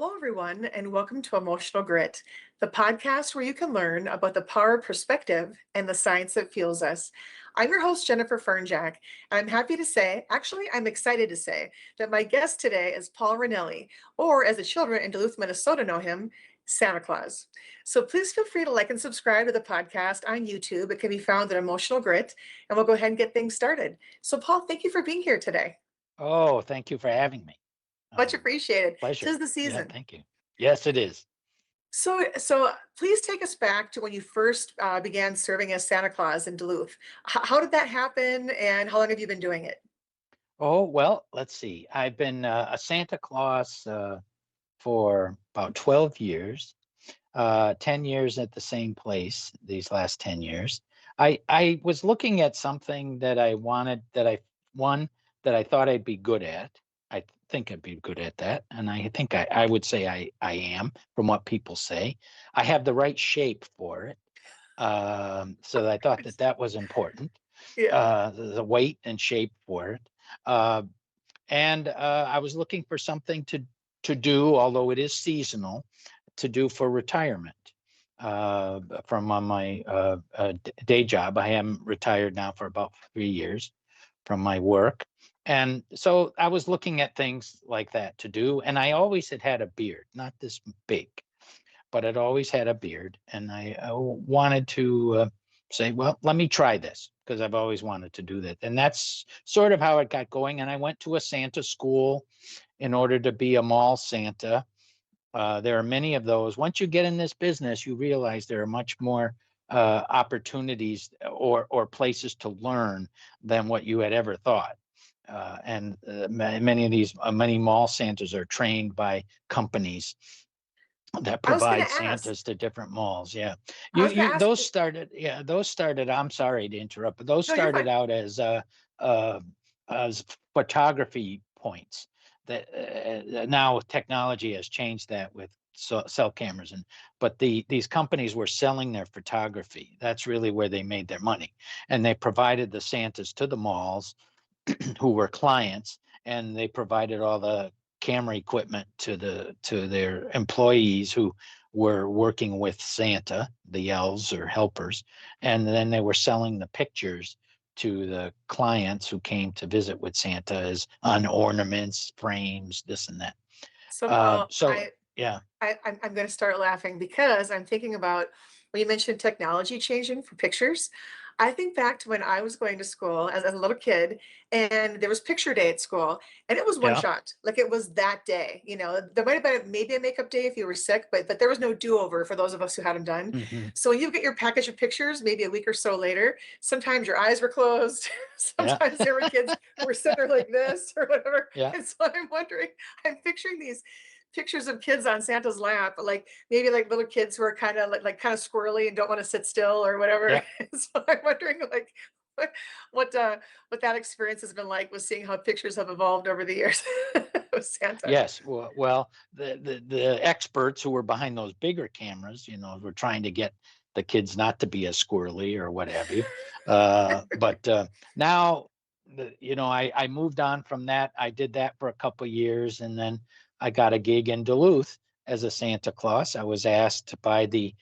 Hello, everyone, and welcome to Emotional Grit, the podcast where you can learn about the power of perspective and the science that fuels us. I'm your host, Jennifer Fernjack, and I'm happy to say, actually, I'm excited to say, that my guest today is Paul Ranelli, or as the children in Duluth, Minnesota know him, Santa Claus. So please feel free to like and subscribe to the podcast on YouTube. It can be found at Emotional Grit, and we'll go ahead and get things started. So, Paul, thank you for being here today. Oh, thank you for having me. Much appreciated. Pleasure. 'Tis the Yeah, season. thank you. Yes, it is. So please take us back to when you first began serving as Santa Claus in Duluth. How did that happen, and how long have you been doing it? Oh, well, let's see. I've been a Santa Claus for about 12 years, 10 years at the same place these last 10 years. I was looking at something that I wanted, one, that I thought I'd be good at. I think I'd be good at that. And I think I would say I am from what people say. I have the right shape for it. So I thought that that was important, Yeah. the weight and shape for it. Uh, and I was looking for something to do, although it is seasonal, to do for retirement from my day job. I am retired now for about 3 years from my work. And so I was looking at things like that to do. And I always had a beard, not this big, but I'd always had a beard. And I wanted to say, well, let me try this because I've always wanted to do that. And that's sort of how it got going. And I went to a Santa school in order to be a mall Santa. There are many of those. Once you get in this business, you realize there are much more opportunities or places to learn than what you had ever thought. Many of these, many mall Santas are trained by companies that I was going provide to ask. Santas to different malls. Yeah, I was going to ask. those started. I'm sorry to interrupt, but those No, you're started fine. out uh, as photography points. That now technology has changed that with cell cameras, but these companies were selling their photography. That's really where they made their money, and they provided the Santas to the malls who were clients, and they provided all the camera equipment to their employees who were working with Santa, the elves or helpers, and then they were selling the pictures to the clients who came to visit with Santa as on ornaments, frames, this and that. So, Uh, Paul, so yeah, I'm going to start laughing because I'm thinking about when you mentioned technology changing for pictures. I think back to when I was going to school as a little kid, and there was picture day at school, and it was one yeah. shot. Like it was that day. There might have been maybe a makeup day if you were sick, but there was no do over for those of us who had them done. Hmm. So when you get your package of pictures, maybe a week or so later, sometimes your eyes were closed. Yeah. Sometimes there were kids who were sitting there like this or whatever. Yeah. And so I'm wondering, I'm picturing these pictures of kids on Santa's lap, like maybe like little kids who are kind of like kind of squirrely and don't want to sit still or whatever. Yeah. So I'm wondering like what what uh what that experience has been like with seeing how pictures have evolved over the years with Santa. Yes, well, the experts who were behind those bigger cameras, were trying to get the kids not to be as squirrely or what have you. But now, I moved on from that. I did that for a couple of years, and then I got a gig in Duluth as a Santa Claus. I was asked by the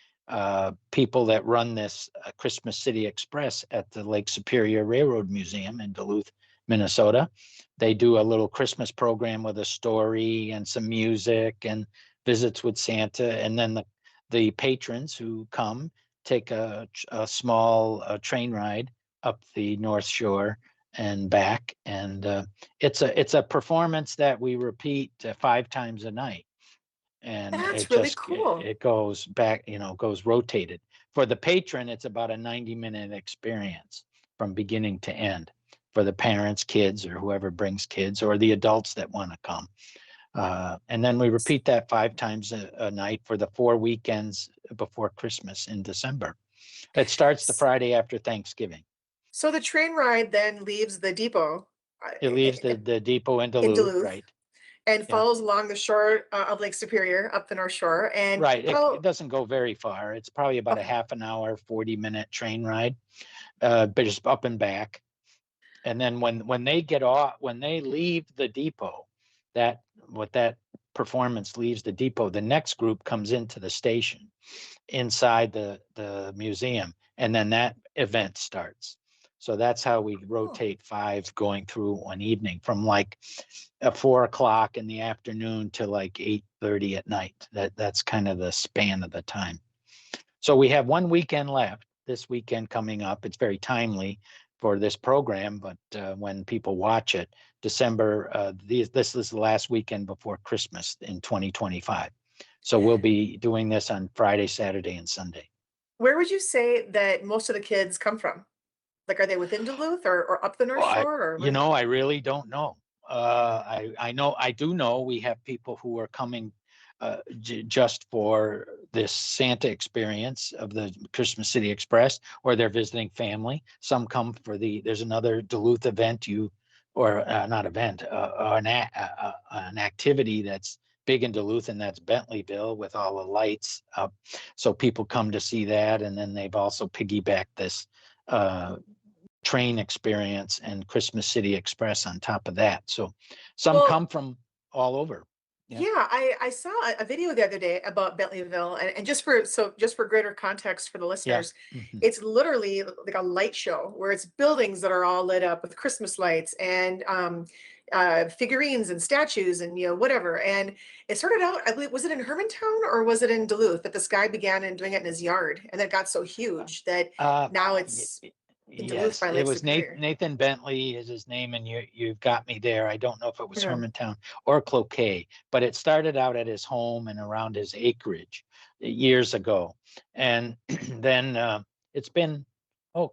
people that run this Christmas City Express at the Lake Superior Railroad Museum in Duluth, Minnesota. They do a little Christmas program with a story and some music and visits with Santa. And then the patrons who come take a small train ride up the North Shore and back. And it's a performance that we repeat 5 times a night. And That's really cool. it goes back, goes rotated. For the patron, it's about a 90-minute experience from beginning to end for the parents, kids, or whoever brings kids, or the adults that want to come. And then we repeat that 5 times a night for the 4 weekends before Christmas in December. It starts the S- Friday after Thanksgiving. So the train ride then leaves the depot It leaves the depot in in Duluth, Duluth right? and Yeah, follows along the shore of Lake Superior up the North Shore. And right. It how doesn't go very far. It's probably about a okay, half an hour, 40-minute train ride, but just up and back. And then when they get off, when they leave the depot, what that performance leaves the depot, the next group comes into the station inside the museum, and then that event starts. So that's how we Oh. rotate five going through one evening, from like 4 o'clock in the afternoon to like 8:30 at night. That's kind of the span of the time. So we have one weekend left, this weekend coming up. It's very timely for this program, but when people watch it, December, this is the last weekend before Christmas in 2025. So we'll be doing this on Friday, Saturday, and Sunday. Where would you say that most of the kids come from? Like, are they within Duluth or up the North Well, Shore or where? I really don't know. I do know we have people who are coming just for this Santa experience of the Christmas City Express, or they're visiting family. Some come for there's another Duluth event or not event, an activity that's big in Duluth, and that's Bentleyville with all the lights up. So people come to see that, and then they've also piggybacked this uh, train experience and Christmas City Express on top of that. So some Well, come from all over. Yeah. yeah, I saw a video the other day about Bentleyville, and just for greater context for the Yeah. listeners, Mhm. it's literally like a light show where it's buildings that are all lit up with Christmas lights and figurines and statues and whatever. And it started out, I believe, was it in Hermantown or was it in Duluth that this guy began in doing it in his yard, and then it got so huge that Uh, now y- it's y- in Duluth yes, by it Lake was Superior. Nathan Bentley is his name, and you've got me there. I don't know if it was Mhm. Hermantown or Cloquet, but it started out at his home and around his acreage years ago, and then it's been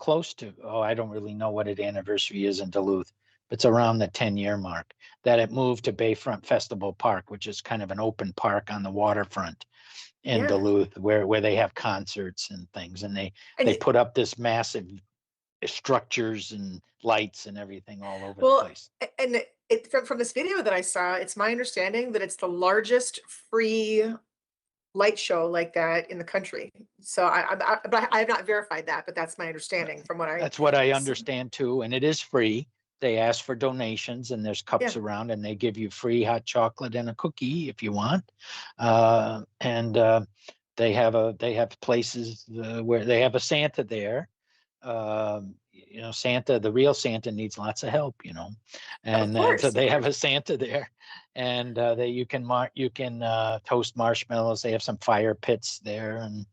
close to I don't really know what its anniversary is in Duluth. But it's around the 10-year mark that it moved to Bayfront Festival Park, which is kind of an open park on the waterfront in Yeah. Duluth, where they have concerts and things, and And they put up this massive structures and lights and everything all over the well, place. and from this video that I saw, it's my understanding that it's the largest free light show like that in the country. So but I have not verified that, but that's my understanding from what I. That's what I s- understand too, and it is free. They ask for donations, and there's Yeah, cups around, and they give you free hot chocolate and a cookie if you want. And they have places where they have a Santa there. Santa, the real Santa needs lots of help, of and so course, of they have course. a Santa there, and you can toast marshmallows. They have some fire pits there, and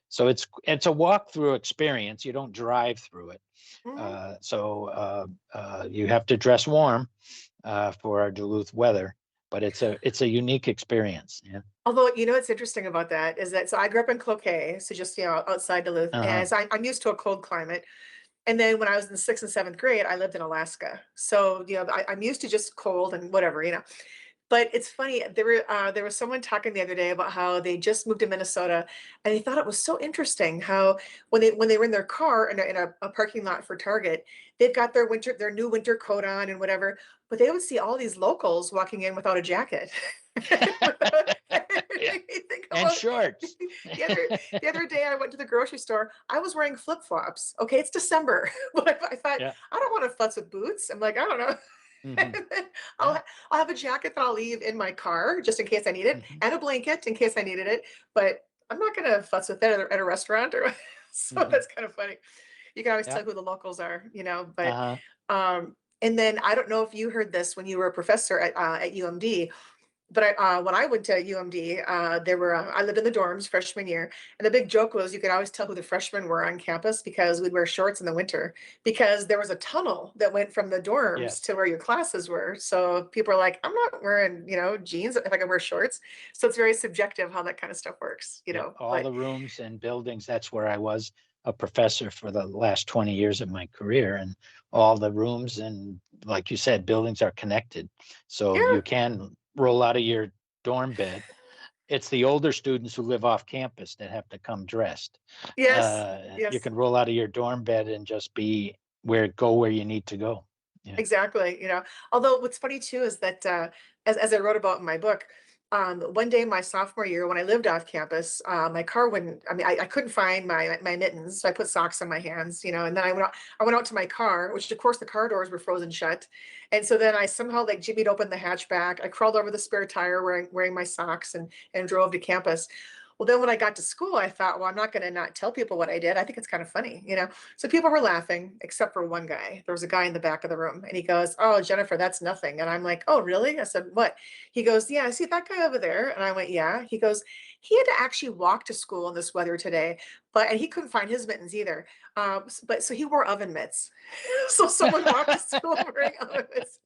so it's a walkthrough experience. You don't drive through it, Mhm. you have to dress warm for our Duluth weather, but it's a unique experience. Yeah. Although, what's interesting about that is that, so I grew up in Cloquet, so just, outside Duluth, Uh-huh. and so I'm used to a cold climate. And then when I was in sixth and seventh grade, I lived in Alaska. So, I'm used to just cold and whatever. But it's funny, there was someone talking the other day about how they just moved to Minnesota, and they thought it was so interesting how when they were in their car in a parking lot for Target, they've got their new winter coat on and whatever, but they would see all these locals walking in without a jacket. It Yeah, made me think and about shorts. the other day I went to the grocery store. I was wearing flip-flops. Okay, it's December, but I thought Yeah. I don't want to futz with boots. I'm like, I don't know. Hmm. And then Yeah. I'll have a jacket that I'll leave in my car just in case I need it, Hmm. and a blanket in case I needed it. But I'm not gonna fuss with it at a restaurant or so Hmm. that's kind of funny. You can always Yeah. tell who the locals are. But Uh-huh. and then I don't know if you heard this when you were a professor at UMD, but when I went to UMD, I lived in the dorms freshman year, and the big joke was you could always tell who the freshmen were on campus because we'd wear shorts in the winter because there was a tunnel that went from the dorms Yes. to where your classes were. So people are like, I'm not wearing jeans if I can wear shorts. So it's very subjective how that kind of stuff works, Yep. All But the rooms and buildings. That's where I was a professor for the last 20 years of my career. And all the rooms and, like you said, buildings are connected. So yeah, you can roll out of your dorm bed. It's the older students who live off campus that have to come dressed. yes, You yes. can roll out of your dorm bed and just go where you need to go. Yeah. Exactly. Although what's funny too is that as I wrote about in my book, one day my sophomore year when I lived off campus, my car wouldn't, I couldn't find my mittens. So I put socks on my hands, and then I went out to my car, which of course the car doors were frozen shut. And so then I somehow like jimmied open the hatchback. I crawled over the spare tire wearing my socks and drove to campus. Well, then when I got to school, I thought, well, I'm not going to not tell people what I did. I think it's kind of funny. So people were laughing, except for one guy. There was a guy in the back of the room, and he goes, "Oh, Jennifer, that's nothing." And I'm like, "Oh, really?" I said, "What?" He goes, "Yeah, see that guy over there?" And I went, "Yeah." He goes, "He had to actually walk to school in this weather today, and he couldn't find his mittens either. But so he wore oven mitts. So someone walked to school wearing oven mitts.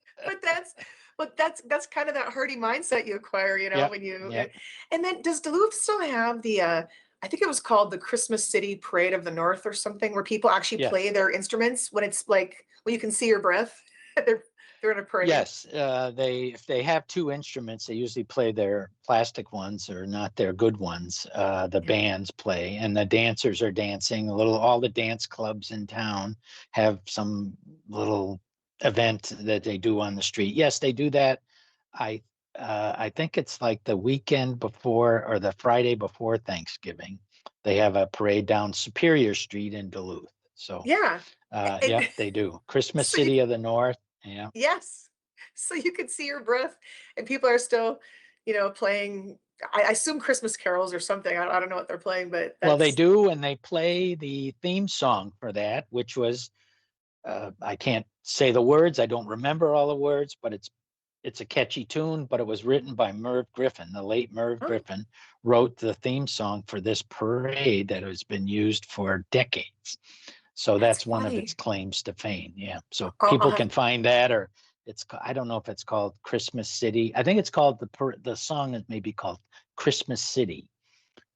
But that's kind of that hardy mindset you acquire, Yep, when you. yep, And then does Duluth still have the? I think it was called the Christmas City Parade of the North or something, where people actually play yes. their instruments when it's like when you can see your breath. they're they're in a parade. Yes, they if they have two instruments, they usually play their plastic ones or not their good ones. The Yeah. bands play, and the dancers are dancing. All the dance clubs in town have some little event that they do on the street. Yes, they do that. I I think it's like the weekend before or the Friday before Thanksgiving. They have a parade down Superior Street in Duluth. So, Yeah. yep, And they do. Christmas so you City of the North. Yeah. yes. So you could see your breath and people are still, playing, I assume Christmas carols or something. I don't know what they're playing, but Well, they that's do, and they play the theme song for that, which was I can't say the words. I don't remember all the words, but it's a catchy tune. But it was written by Merv Griffin. The late Merv oh, Griffin wrote the theme song for this parade that has been used for decades. So that's that's one of its funny. claims to fame. Yeah. So I'll people have can find that, or I don't know if it's called Christmas City. I think it's called the song is maybe called Christmas City,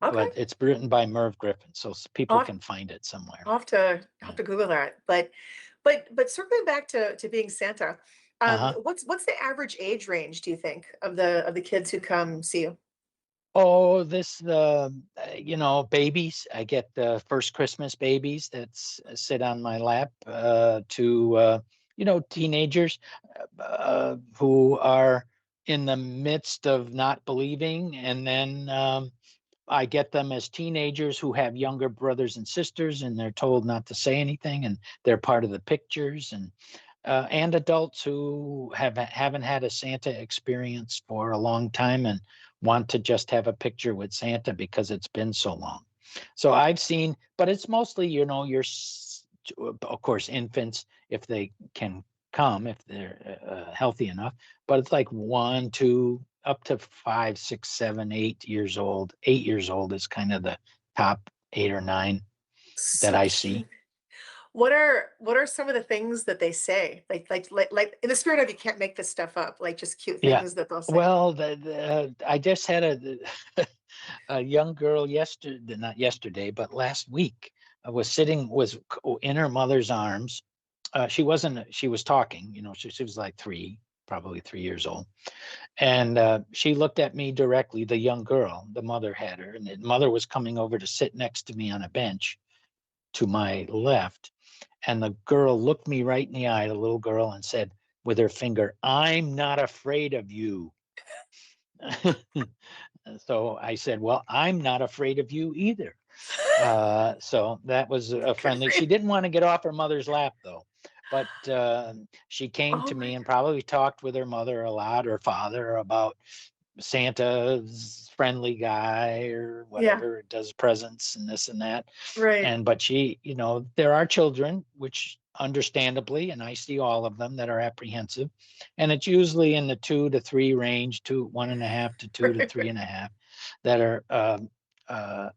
okay. but it's written by Merv Griffin, so I'll people have, can find it somewhere. I'll have Yeah. to Google that. But circling back to being Santa, Uh-huh. what's the average age range, do you think, of the kids who come see you? Oh, babies. I get the first Christmas babies that sit on my lap to, teenagers who are in the midst of not believing. And then I get them as teenagers who have younger brothers and sisters, and they're told not to say anything, and they're part of the pictures. And adults who haven't had a Santa experience for a long time and want to just have a picture with Santa because it's been so long. So I've seen, but it's mostly, of course, infants if they can come, if they're healthy enough. But it's like 1, 2, up to 5, 6, 7, 8 years old. 8 years old is kind of the top 8 or 9 that So I cute. see. What are some of the things that they say? Like in the spirit of you can't make this stuff up, like just cute Yeah. things that they'll say. Well, I just had a young girl yesterday, not yesterday, but last week, was in her mother's arms. She was talking, she was like 3, probably 3 years old. And she looked at me directly, the young girl, the mother had her, and the mother was coming over to sit next to me on a bench to my left. And the girl looked me right in the eye, the little girl, and said with her finger, "I'm not afraid of you." So I said, "Well, I'm not afraid of you either." So that was a Good for friendly. you. She didn't want to get off her mother's lap though, but she came Oh to my me and probably talked with her mother a lot, or father, about Santa's friendly guy or yeah, whatever, does presents and this and that. right. And but she, there are children, which understandably, and I see all of them, that are apprehensive. And it's usually in the 2 to 3 range, 1.5 to 2 to 3.5, that are uh, uh,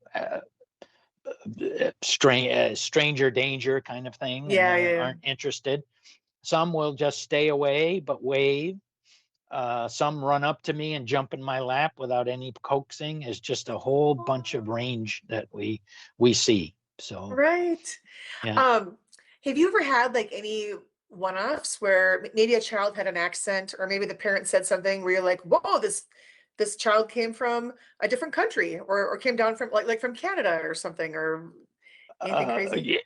stranger danger kind of thing, and Yeah, yeah, yeah. aren't interested. Some will just stay away but wave. Some run up to me and jump in my lap without any coaxing. Is just a whole bunch of range that we see. So Right. yeah. Um, have you ever had like any one-offs where maybe a child had an accent, or maybe the parent said something where you're like, "Whoa, this child came from a different country, or came down from like from Canada or something, or anything crazy?" Yeah,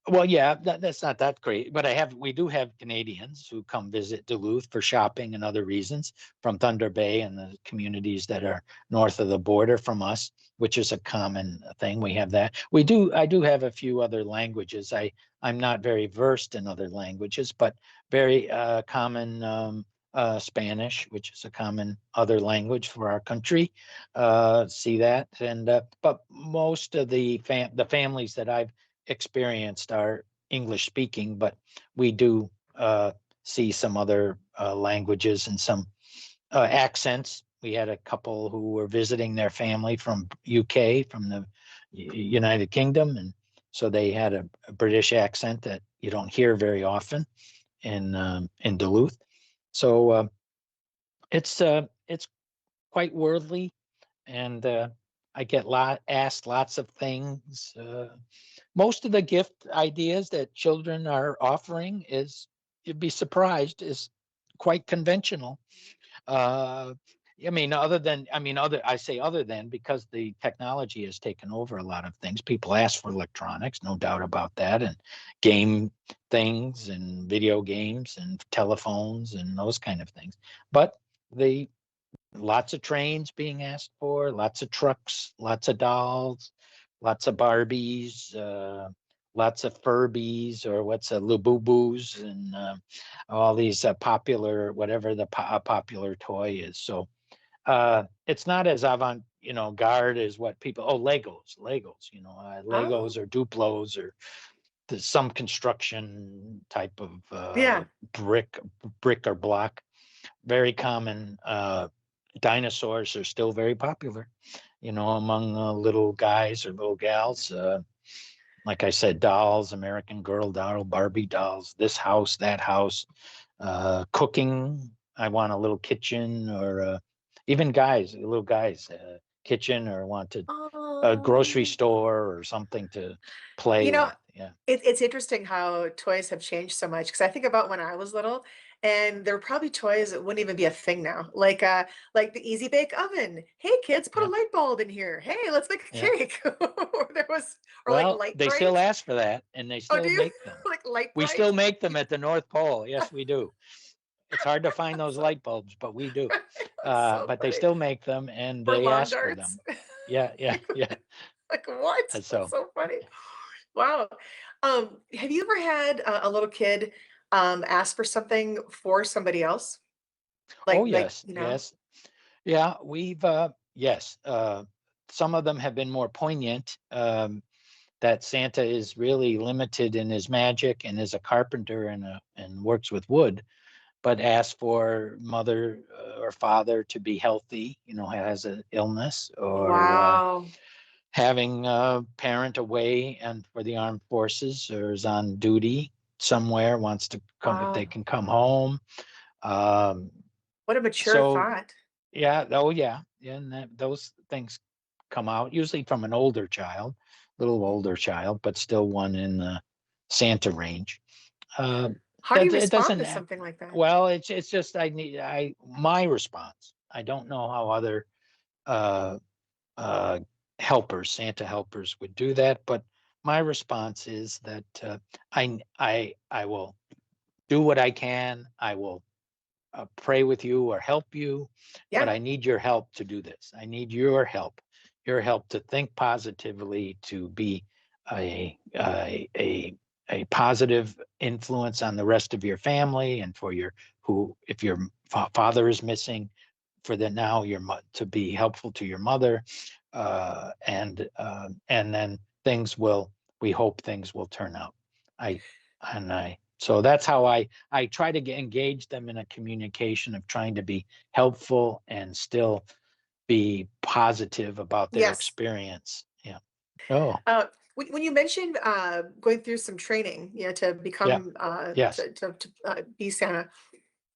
Well, yeah, that's not that great, but we do have Canadians who come visit Duluth for shopping and other reasons from Thunder Bay and the communities that are north of the border from us, which is a common thing. We have that. I do have a few other languages. I'm not very versed in other languages, but very common Spanish, which is a common other language for our country. See that, and but most of the families that I've experienced are English speaking, but we do see some other languages and some accents. We had a couple who were visiting their family from UK, from the United Kingdom, and so they had a British accent that you don't hear very often in Duluth. So it's quite worldly, and I get asked lots of things. Most of the gift ideas that children are offering is, you'd be surprised, is quite conventional. Uh, I say other than, because the technology has taken over a lot of things. People ask for electronics, no doubt about that, and game things and video games and telephones and those kind of things. But the lots of trains being asked for, lots of trucks, lots of dolls, lots of Barbies, lots of Furbies, or what's a Lububus, and all these popular, whatever the popular toy is. So it's not as garde as what people. Oh, Legos. Oh, Legos or Duplos or some construction type of yeah. brick, brick or block. Very common. Dinosaurs are still very popular, among little guys or little gals. Like I said, dolls, American Girl doll, Barbie dolls, this house, that house, cooking. I want a little kitchen, or even little guys, kitchen, or wanted a grocery Um, store or something to play you know, with. Yeah. it's interesting how toys have changed so much because I think about when I was little, and there were probably toys that wouldn't even be a thing now, like the easy bake oven. Hey kids, put a Yeah. light bulb in here. Hey, let's make a Yeah. cake. Or there was, or like Well, light they still bright. ask for that, and they Oh, still do you make them. like light We bright? still make them at the North Pole. Yes, we do. It's hard to find those So light bulbs, but we do. that's so But they funny. still make them, and Or they lawn ask for darts. them. Yeah, yeah, yeah. Like what? That's So, so funny. Wow. Have you ever had a little kid ask for something for somebody else? oh Like, yes, you know? yes, yeah. Yes. Some of them have been more poignant. That Santa is really limited in his magic and is a carpenter and works with wood, but asks for mother or father to be healthy. Has an illness, or Wow. having a parent away and for the armed forces, or is on duty somewhere, wants to come, if they Wow. can come home. Um, What a mature so thought. yeah, oh yeah, yeah, and those things come out usually from an older child, little Mhm. older child, but still one in the Santa range. Uh, How do you that it respond doesn't. to something like that? Well, it's just my response. I don't know how other uh, uh, helpers, Santa helpers, would do that. But my response is that I will do what I can. I will pray with you or help you, but Yeah. I need your help to do this. I need your help to think positively, to be a positive influence on the rest of your family, and for if your father is missing, for the now to be helpful to your mother, and then we hope things will turn out. I and I so that's how I try to engage them in a communication of trying to be helpful and still be positive about their Yes. experience. Yeah. Oh, When you mentioned going through some training, to yeah. become Yes. to be Santa,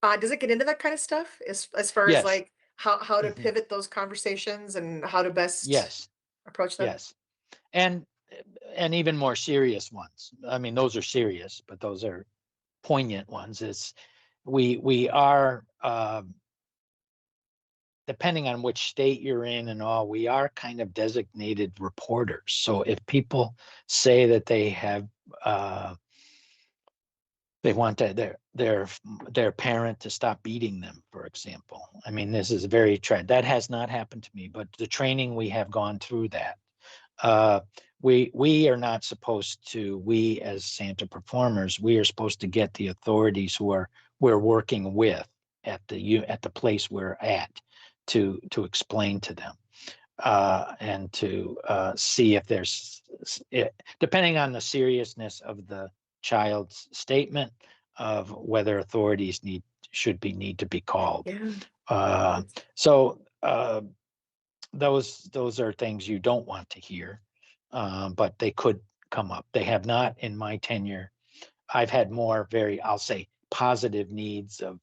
does it get into that kind of stuff as far as Yes. like how to Mhm. pivot those conversations and how to best Yes. approach them? Yes. And and even more serious ones. I mean, those are serious, but those are poignant ones. We are depending on which state you're in and all, we are kind of designated reporters. So if people say that they want their parent to stop beating them, for example. I mean, this is that has not happened to me, but the training we have gone through that. Uh, we are not supposed to. We as Santa performers, we are supposed to get the authorities we're working with at the place we're at to explain to them and to see if depending on the seriousness of the child's statement, of whether authorities need to be called. Yeah. Uh, so those are things you don't want to hear, but they could come up. They have not in my tenure. I've had more I'll say positive needs of,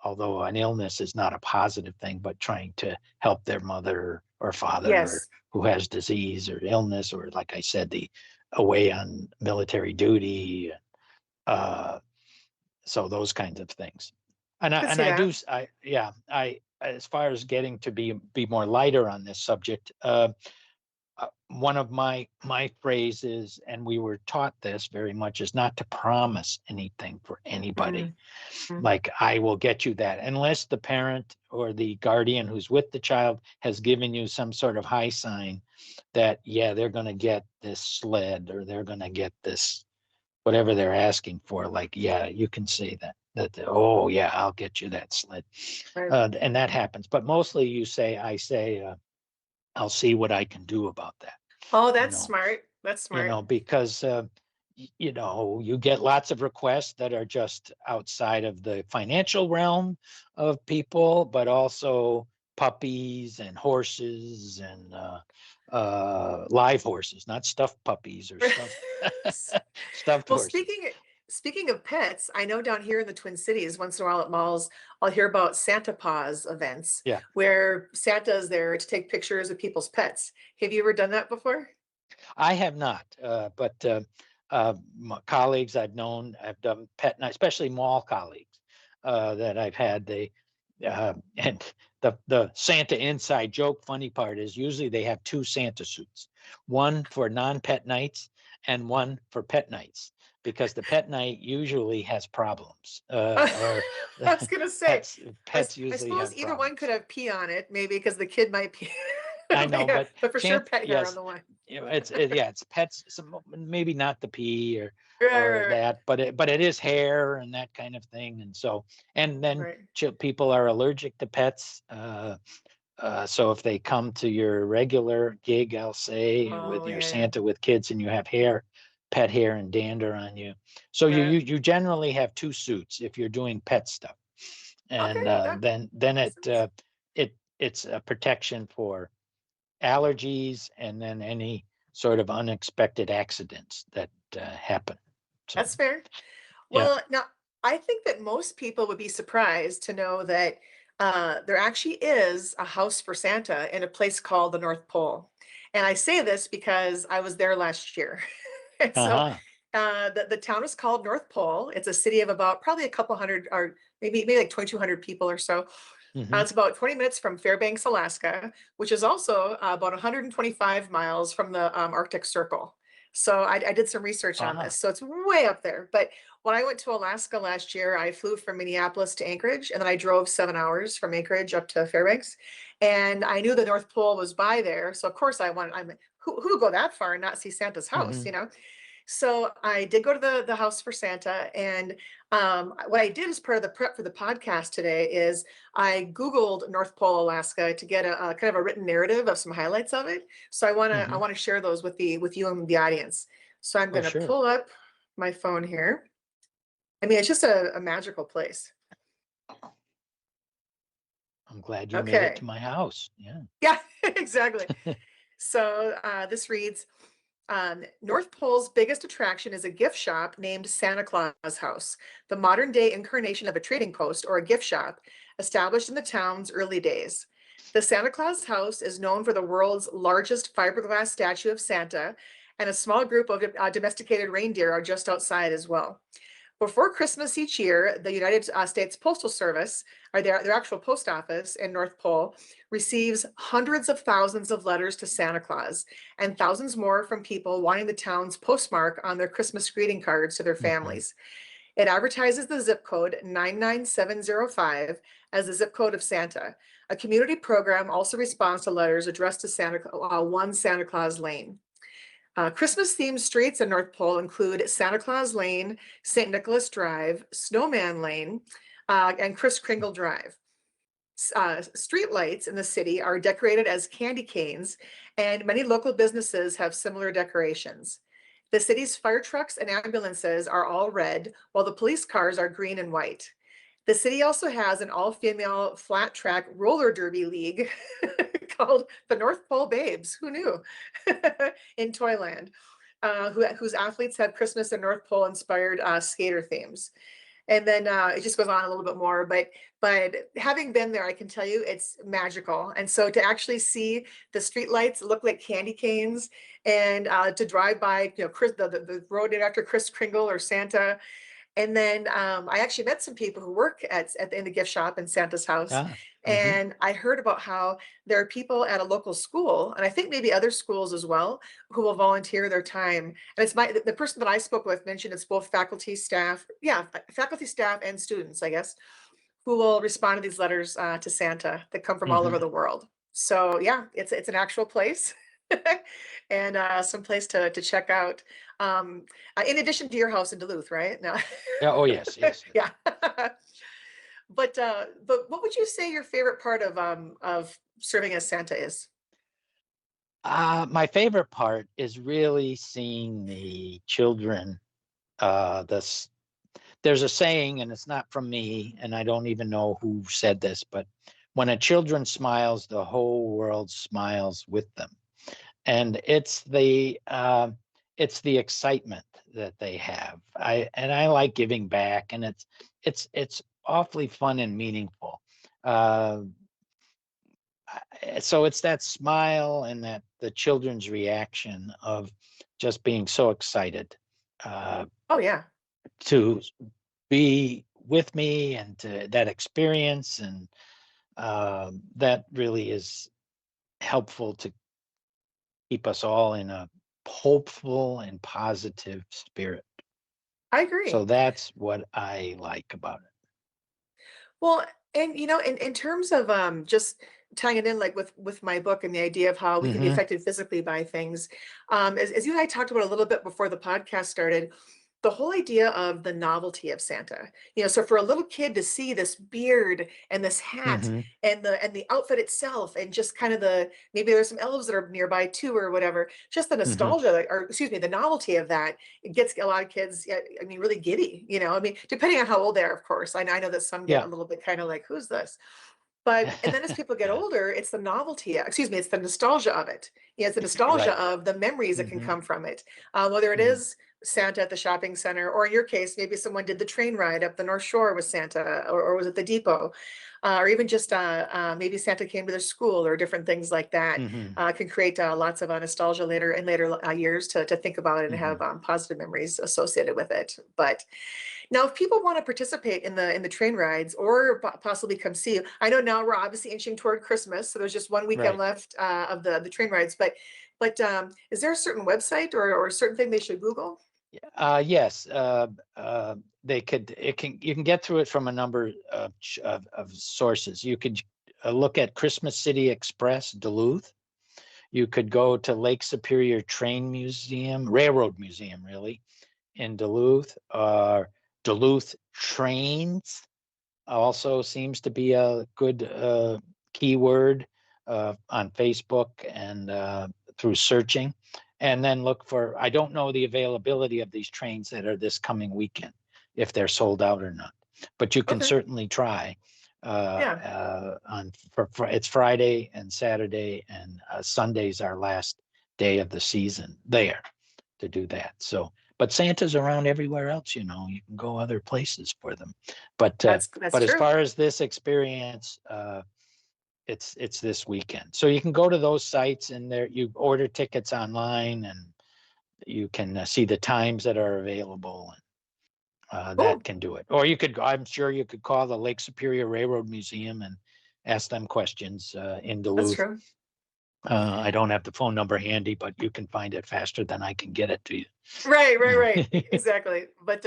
although an illness is not a positive thing, but trying to help their mother or father Yes. who has disease or illness, or like I said, the away on military duty. Uh, so those kinds of things. And I I can and see I that. do I as far as getting to be more lighter on this subject, one of my phrases, and we were taught this very much, is not to promise anything for anybody. Mm, mm. Like, I will get you that, unless the parent or the guardian who's with the child has given you some sort of high sign that, yeah, they're going to get this sled, or they're going to get this, whatever they're asking for. Like, yeah, you can say oh yeah, I'll get you that sled. Right. And that happens. But mostly I say, I'll see what I can do about that. Oh, You that's know, smart. That's smart. because you get lots of requests that are just outside of the financial realm of people, but also puppies and horses and live horses, not stuffed puppies or stuffed Well, horses. speaking of pets, I know down here in the Twin Cities, once in a while at malls, I'll hear about Santa Paws events Yeah, where Santa's there to take pictures of people's pets. Have you ever done that before? I have not, but my colleagues I've known, I've done pet night, especially mall colleagues that I've had. And the Santa inside joke, funny part is usually they have two Santa suits, one for non-pet nights and one for pet nights, because the pet night usually has problems, or I was gonna say, pets I usually suppose have either one could problems. have pee on it, maybe because the kid might pee. I know, Yeah, but but for sure, chance, pet hair on yes, the one. yeah, it's pets. Maybe not the pee Right, or right, that, but it is hair and that kind of thing. And so, and then right. people are allergic to pets. So if they come to your regular gig, I'll say, with Oh, your yeah, yeah. Santa with kids, and you have pet hair and dander on you, so you Right. you, you generally have two suits if you're doing pet stuff, Okay, and that then makes sense. it's a protection for allergies, and then any sort of unexpected accidents that happen. So, That's fair. yeah. Well, now I think that most people would be surprised to know that there actually is a house for Santa in a place called the North Pole. And I say this because I was there last year. And so Uh-huh. the town is called North Pole. It's a city of about probably a couple hundred, or maybe like 2,200 people or so. Hmm. It's about 20 minutes from Fairbanks, Alaska, which is also about 125 miles from the Arctic Circle. So I did some research on Uh-huh. this. So it's way up there. But when I went to Alaska last year, I flew from Minneapolis to Anchorage, and then I drove 7 hours from Anchorage up to Fairbanks. And I knew the North Pole was by there. So of course I'm like, who would go that far and not see Santa's house, Hmm. you know? So I did go to the house for Santa, and what I did as part of the prep for the podcast today is I Googled North Pole, Alaska to get a kind of a written narrative of some highlights of it. So I Hmm. want to share those with you and the audience. So I'm Oh, going to sure. pull up my phone here. I mean, it's just a magical place. I'm glad you made it to Okay. my house. Yeah. Yeah, exactly. So this reads, North Pole's biggest attraction is a gift shop named Santa Claus House, the modern day incarnation of a trading post or a gift shop established in the town's early days. The Santa Claus House is known for the world's largest fiberglass statue of Santa, and a small group of domesticated reindeer are just outside as well. Before Christmas each year, the United States Postal Service, or their actual post office in North Pole, receives hundreds of thousands of letters to Santa Claus and thousands more from people wanting the town's postmark on their Christmas greeting cards to their Mhm. families. It advertises the zip code 99705 as the zip code of Santa. A community program also responds to letters addressed to One Santa Claus Lane. Christmas themed streets in North Pole include Santa Claus Lane, St. Nicholas Drive, Snowman Lane, and Kris Kringle Drive. Street lights in the city are decorated as candy canes, and many local businesses have similar decorations. The city's fire trucks and ambulances are all red, while the police cars are green and white. The city also has an all-female flat track roller derby league called the North Pole Babes. Who knew? In Toyland, whose athletes have Christmas and North Pole inspired skater themes. And then it just goes on a little bit more, but having been there, I can tell you it's magical. And so to actually see the streetlights look like candy canes, and to drive by, the road named after Kris Kringle or Santa. And then I actually met some people who work in the gift shop in Santa's house. Ah, mhm, And I heard about how there are people at a local school, and I think maybe other schools as well, who will volunteer their time. And it's the person that I spoke with mentioned it's both faculty, staff, yeah, faculty, staff, and students, I guess, who will respond to these letters to Santa that come from all over mhm. the world. So yeah, it's an actual place. And some place to check out. In addition to your house in Duluth, right? No. Yeah, oh, yes, yes. Yeah. But what would you say your favorite part of serving as Santa is? My favorite part is really seeing the children, this there's a saying, and it's not from me, and I don't even know who said this, but when a children smiles, the whole world smiles with them. And it's the excitement that they have. I like giving back, and it's awfully fun and meaningful. Uh, so it's that smile and that the children's reaction of just being so excited uh, Oh yeah, to be with me, and to that experience, and that really is helpful to keep us all in a hopeful and positive spirit. I So agree. that's what I like about it. Well, and in terms of just tying it in like with my book and the idea of how we can be Hmm. affected physically by things, as you and I talked about a little bit before the podcast started, the whole idea of the novelty of Santa. So for a little kid to see this beard and this hat Hmm. and the outfit itself, and just kind of the maybe there's some elves that are nearby too or whatever, just the Hmm. nostalgia, or excuse me, the novelty of that, it gets a lot of kids, yeah, I mean, really giddy. I mean, depending on how old they are, of course. I know that some get Yeah. a little bit kind of like, who's this? But and then as people get Yeah. older, it's the novelty, excuse me, it's the nostalgia of it. Yeah, it's the nostalgia Right. of the memories that can Hmm. come from it. Whether it Hmm. is Santa at the shopping center, or in your case, maybe someone did the train ride up the North Shore with Santa, or was it the depot? Or even just maybe Santa came to their school, or different things like that. Hmm. Can create lots of nostalgia later in later years to think about it and Hmm. have positive memories associated with it. But now, if people want to participate in the train rides, or possibly come see you, I know now we're obviously inching toward Christmas, so there's just one weekend Right. left of the train rides. But is there a certain website, or a certain thing they should Google? Yes. They could. It can. You can get through it from a number of sources. You could look at Christmas City Express Duluth. You could go to Lake Superior Train Museum, Railroad Museum, really, in Duluth. Duluth Trains also seems to be a good keyword on Facebook, and through searching. And then look for, I don't know the availability of these trains that are this coming weekend, if they're sold out or not, but you can Okay, certainly try. yeah, It's Friday and Saturday, and Sunday's our last day of the season there to do that. So, but Santa's around everywhere else, you can go other places for them. But that's as true. far as this experience, it's this weekend. So you can go to those sites, and there you order tickets online, and you can see the times that are available. Cool. that can do it. Or I'm sure you could call the Lake Superior Railroad Museum and ask them questions in That's Duluth. true. I don't have the phone number handy, but you can find it faster than I can get it to you. Right, right, right. Exactly. But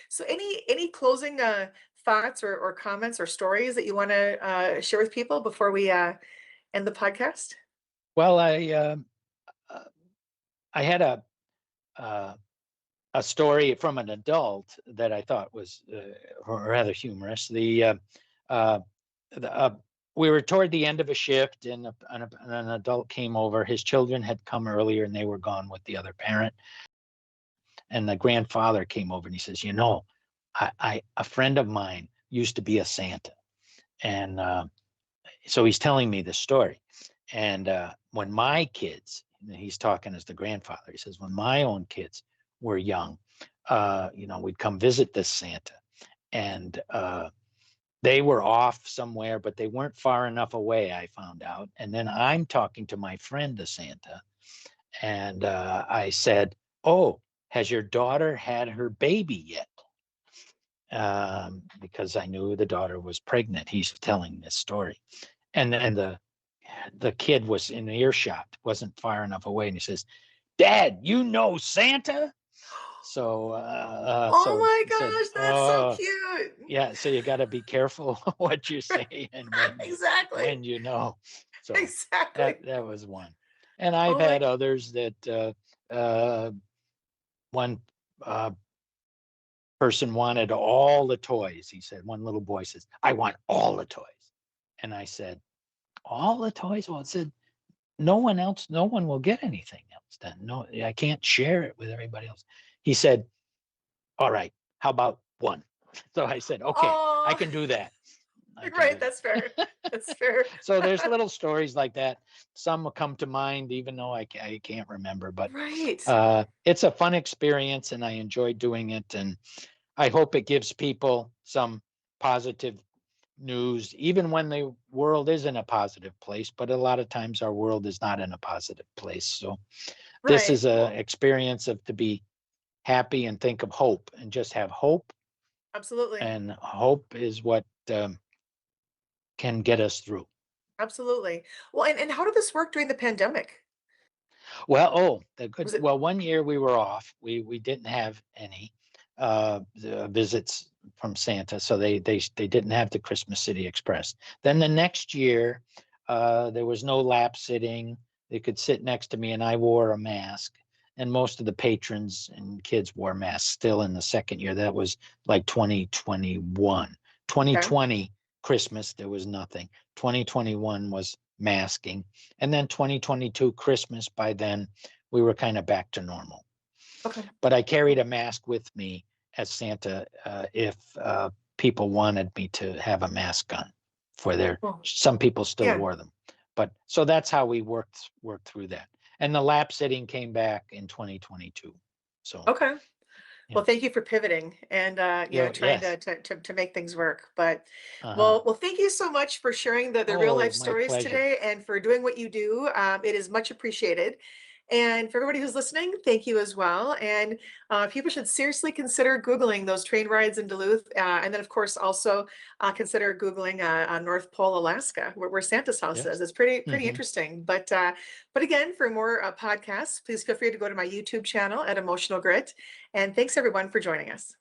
so any closing thoughts or comments or stories that you want to share with people before we end the podcast? Well, uh, I had uh, a story from an adult that I thought was rather humorous. Uh, the, we were toward the end of a shift, and an adult came over. His children had come earlier, and they were gone with the other parent. And the grandfather came over, and he says, a friend of mine used to be a Santa, and so he's telling me this story. And when my kids, and he's talking as the grandfather, he says, when my own kids were young, we'd come visit this Santa, and they were off somewhere, but they weren't far enough away, I found out. And then I'm talking to my friend, the Santa, and I said, "Oh, has your daughter had her baby yet?" Because I knew the daughter was pregnant. He's telling this story, and then the kid was in earshot, wasn't far enough away, and he says, "Dad, you know Santa?" Oh So my he said, gosh, that's so "Oh, cute. yeah." So you got to be careful what you say and Exactly. when you know. So Exactly. that was one, and I've Oh my had others that one uh, person wanted all the toys. He said, one little boy says, "I want all the toys," and I said, "All the toys?" Well, it said, no one will get anything else then. No, I can't share it with everybody else. He said, "All right, how about one?" So I said, "Okay, I oh can do that. I can do right, that's fair. that." That's fair. So there's little stories like that. Some will come to mind, even though I can't remember. But Right. it's a fun experience, and I enjoy doing it. And I hope it gives people some positive news, even when the world is in a positive place. But a lot of times our world is not in a positive place. So this Right. is a experience of to be happy and think of hope and just have hope. Absolutely. And hope is what can get us through. Absolutely. Well, and how did this work during the pandemic? Well, the good. Was it Well, one year we were off. We didn't have any visits from Santa, so they didn't have the Christmas City Express. Then the next year, there was no lap sitting. They could sit next to me, and I wore a mask. And most of the patrons and kids wore masks still in the second year. That was like 2021. okay? 2020 Christmas, there was nothing. 2021 was masking. And then 2022 Christmas, by then we were kind of back to normal. Okay. But I carried a mask with me as Santa if people wanted me to have a mask on for their, Well, some people still yeah. wore them. But so that's how we worked through that. And the lap sitting came back in 2022. So Okay. yeah. Well, thank you for pivoting and trying Yes. to make things work. But Uh-huh. well, thank you so much for sharing the real Oh, life my stories pleasure. today and for doing what you do. It is much appreciated. And for everybody who's listening, thank you as well. And people should seriously consider Googling those train rides in Duluth. And then, of course, also consider Googling North Pole, Alaska, where Santa's house is. Yes. It's pretty Hmm. interesting. But again, for more podcasts, please feel free to go to my YouTube channel at Emotional Grit. And thanks everyone for joining us.